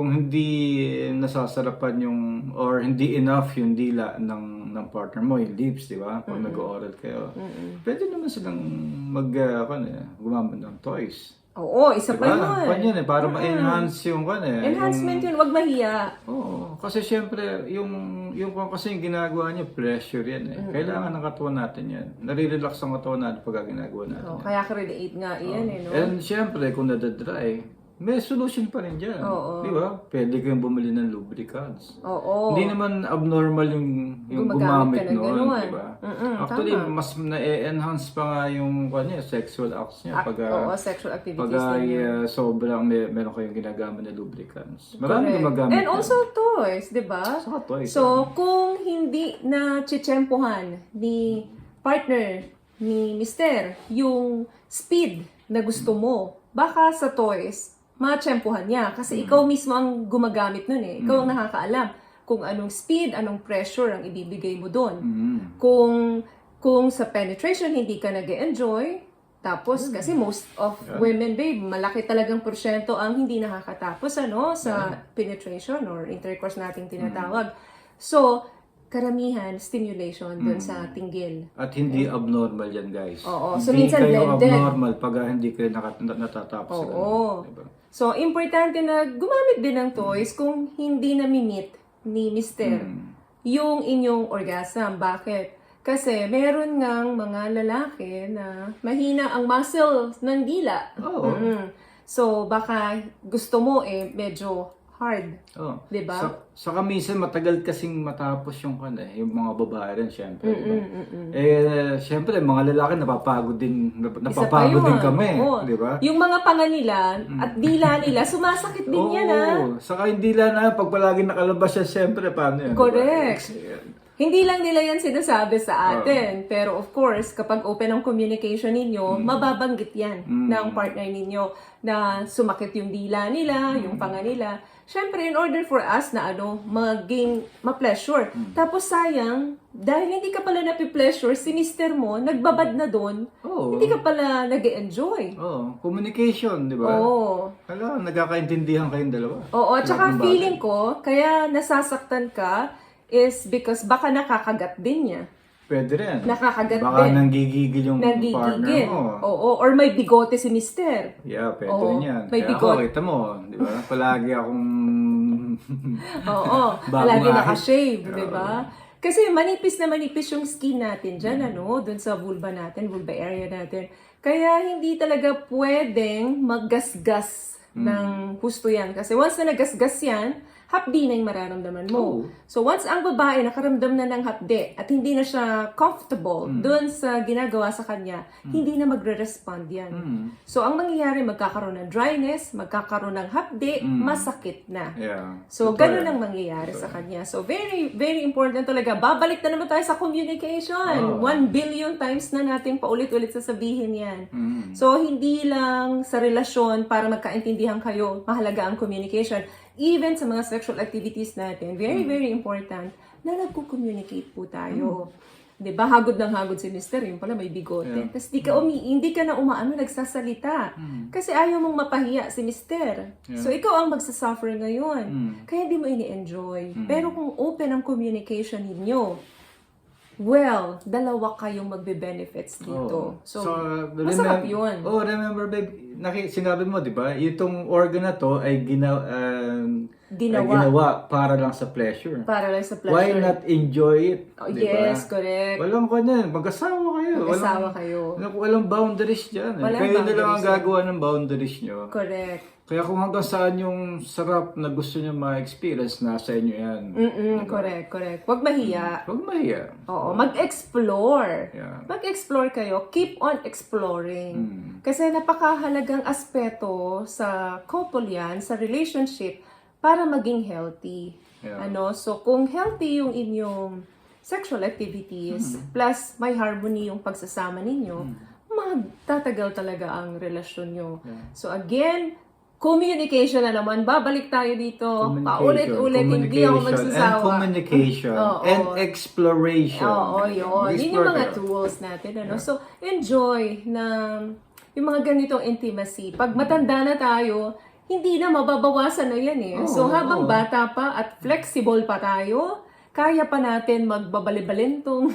kung hindi nasasarapan yung or hindi enough yung dila ng partner mo, yung lips, di ba? Pag nag-oral kayo. Pwede naman silang gumamit ng toys. Oo, isa pa Diba? yun. Pan yan para ma-enhance yung Enhancement yun, wag mahiya. Oo, kasi syempre yung kasi yung ginagawa niyo pressure yan eh. Kailangan ng katawan natin yan. Nare-relax ang katawan natin pag ginagawa natin. Oh, yan. kaya ka-relate nga iyan no? And syempre kung nadadry, may solution pa rin dyan. Oo. Di ba? Pwede kayong bumili ng lubricants. Oo. Hindi naman abnormal yung Gumagamit gumamit ka ng noon, ganun. di ba? Actually, Tama. mas na-enhance pa nga yung sexual acts niya pag Oo, sexual activities pag din yun. sobrang meron kayong ginagamit na lubricants. Marami Correct. gumagamit. And also toys, di ba? Saka toys. So, kung hindi na chichempohan ni partner, ni mister, yung speed na gusto mo, baka sa toys, matsyempohan niya. Kasi ikaw mismo ang gumagamit nun eh. Ikaw ang nakakaalam kung anong speed, anong pressure ang ibibigay mo doon. Kung sa penetration hindi ka nag-enjoy, tapos kasi most of women, babe, malaki talagang porsyento ang hindi nakakatapos sa penetration or intercourse nating tinatawag. So, karamihan, stimulation dun sa tinggil. At hindi abnormal yan, guys. Oo. So, Hindi minsan kayo blended. abnormal pag hindi kayo natatapos sa Oo. ganun, diba? So, importante na gumamit din ng toys kung hindi na-meet ni mister yung inyong orgasm. Bakit? Kasi meron ngang mga lalaki na mahina ang muscle ng dila. Oo. So, baka gusto mo medyo hard. Oh. Diba? Saka minsan matagal kasing matapos yung mga babae rin, syempre. Diba? Syempre, mga lalaki napapagod din kami, Oo. di ba? Yung mga panga nila at dila nila, sumasakit din yan Saka hindi lang pag palagi nakalabas siya, syempre, paano yan? Correct. Diba? Hindi lang nila yan sinasabi sa atin. Pero of course, kapag open ang communication ninyo, mababanggit yan ng partner ninyo na sumakit yung dila nila, yung panga nila. Siyempre, in order for us na maging ma-pleasure. Tapos sayang, dahil hindi ka pala napi-pleasure, si mister mo, nagbabad na doon, hindi ka pala nag-enjoy. Communication, di ba? Kailangan nagkakaintindihan kayong dalawa. Oo, at saka feeling ko, kaya nasasaktan ka, is because baka nakakagat din niya. Pwede rin. Nakakagat Baka din. nanggigigil yung partner mo. Oo, or may bigote si mister. Yeah, pwede rin yan. May Kaya bigot. ako, kita mo, di ba? Palagi akong Oo, palagi naka-shave, di ba? Kasi manipis na manipis yung skin natin dyan, dun sa vulva natin, vulva area natin. Kaya hindi talaga pwedeng maggasgas ng husto yan. Kasi once na nagasgas yan, hapdi na yung mararamdaman mo. So once ang babae nakaramdam na ng hapdi at hindi na siya comfortable doon sa ginagawa sa kanya, hindi na magre-respond yan. So ang mangyayari, magkakaroon ng dryness, magkakaroon ng hapdi, masakit na. Yeah. So ganun ang mangyayari sa kanya. So very, very important talaga. Babalik na naman tayo sa communication. 1 billion times na natin paulit-ulit sasabihin yan. So hindi lang sa relasyon para magkaintindihan kayo, mahalaga ang communication. Even sa mga sexual activities natin, very, very important na nagko-communicate po tayo. Diba? Hagod ng hagod si mister, yung pala may bigote. Tapos hindi ka na nagsasalita. Kasi ayaw mong mapahiya si mister. So ikaw ang magsasuffer ngayon. Kaya hindi mo ini-enjoy. Pero kung open ang communication ninyo, well, dalawa kayong magbe-benefits dito. So masarap yun. Remember, babe, sinabi mo, di ba? Itong organ na to ay ginawa para lang sa pleasure. Para lang sa pleasure. Why not enjoy it? Yes, correct. Walang mag-asawa kayo. Mag-asawa kayo. Walang boundaries dyan. Kayo na lang ang gagawa ng boundaries nyo. Correct. Kaya kung hanggang saan yung sarap na gusto nyo ma-experience, nasa inyo yan. Correct. Huwag mahiya. Huwag mahiya. Oo, mag-explore. Yeah. Mag-explore kayo. Keep on exploring. Kasi napakahalagang aspeto sa couple yan, sa relationship, para maging healthy. Yeah. So, kung healthy yung inyong sexual activities, plus may harmony yung pagsasama ninyo, magtatagal talaga ang relasyon nyo. So, again, communication na naman. Babalik tayo dito. Paulit-ulit. Hindi ako magsasawa. And communication. And exploration. Oo, yun. Yun yung mga tools natin. So, enjoy na yung mga ganitong intimacy. Pag matanda na tayo, hindi na mababawasan na yan eh. So habang bata pa at flexible pa tayo, kaya pa natin magbabalibalintong,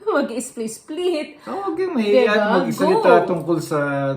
mag-split-split. Huwag kayong mahiya at Diba? mag-isalita Go.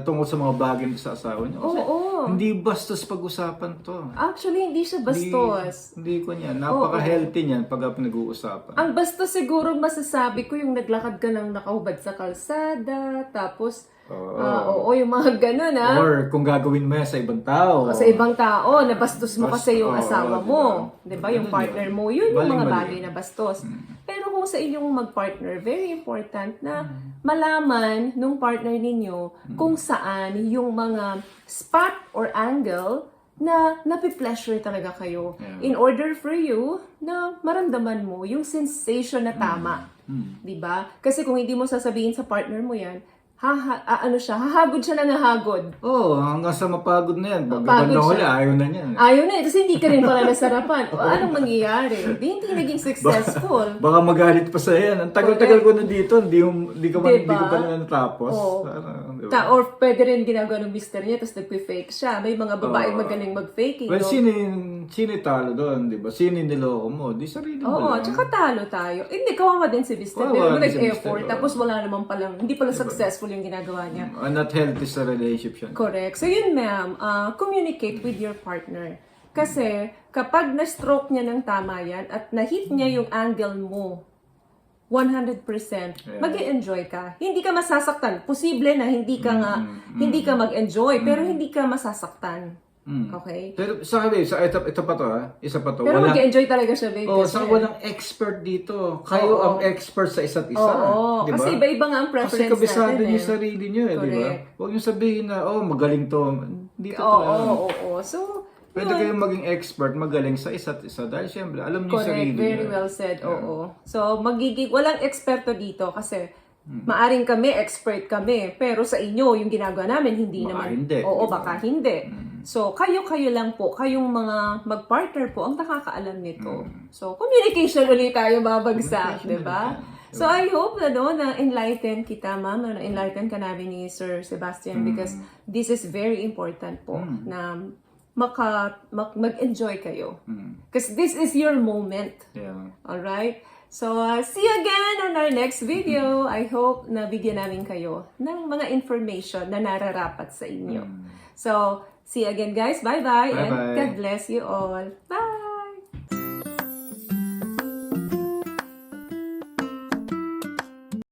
tungkol sa mga bagay sa asawa niyo. Kasi hindi bastos pag-usapan to. Actually, hindi siya bastos. Hindi ko niyan. Napaka-healthy niyan pag pinag-uusapan. Ang bastos siguro masasabi ko yung naglakad ka ng nakahubad sa kalsada, tapos, yung mga ganun Or kung gagawin mo yan sa ibang tao. Sa ibang tao, nabastos mo kasi yung asawa mo. diba? Diba? Yung partner mo, yun yung mga Mali-mali. bagay na bastos. Pero kung sa inyong mag-partner, very important na malaman nung partner ninyo kung saan yung mga spot or angle na napi-pleasure talaga kayo. In order for you na maramdaman mo yung sensation na tama. Diba? Kasi kung hindi mo sasabihin sa partner mo yan, hahagod siya ng hahagod. Hanggang sa mapagod na yan. Pag Mapagod bandang huli, siya. ayaw na niyan. Ayaw na eh. Kasi hindi ka rin pala nasarapan. O anong mangyayari? Hindi naging successful. Baka magalit pa sa yan. Ang tagal-tagal ko na dito, hindi ko pa Diba? na natapos. Oo. Diba? Or pwede rin ginagawa ng mister niya tapos nagpe-fake siya. May mga babaeng magaling mag-faking. Well, no? sino yung talo doon, di ba? Sino yung niloko mo? Di sarili mo Oo, lang. tsaka talo tayo. Hindi, kawawa din si mister. Kawawa Pero din si nag-effort. mister, Tapos wala naman palang, hindi pala successful yung ginagawa niya. Not healthy sa relationship. Correct. So yun ma'am, communicate with your partner. Kasi kapag na-stroke niya ng tama yan at na-hit niya yung angle mo, 100%, mag-enjoy ka. Hindi ka masasaktan. Posible na hindi ka hindi ka mag-enjoy, pero hindi ka masasaktan. Okay? Pero sa akin, ito pa to isa pa to. Pero mag-enjoy talaga siya, babe. Sa walang expert dito. Kayo ang expert sa isa't isa. Oo, di ba? kasi iba-iba nga ang Kasi preference kabisado natin. niyo yung sarili niyo, di ba? Correct. Huwag niyo sabihin na, magaling to. Hindi to Oo. So, Pwede kayong maging expert, magaling sa isa't isa. Dahil syempre, alam niyo yung sarili correct, very niyo. well said. Oo. So, walang eksperto dito kasi maaring kami, expert kami, pero sa inyo, yung ginagawa namin, hindi Baka naman. hindi, Oo, di ba? baka hindi. So, kayo lang po, kayong mga mag-partner po, ang nakakaalam nito. So, communication ulit tayo babagsak, di ba? So, I hope na na-enlighten kita, ma'am, na-enlighten ka namin ni Sir Sebastian because this is very important po na mag-enjoy kayo. Because this is your moment. Yeah. Alright? So, see you again on our next video. I hope na bigyan namin kayo ng mga information na nararapat sa inyo. So, see you again guys. Bye-bye. And Bye-bye. God bless you all. Bye!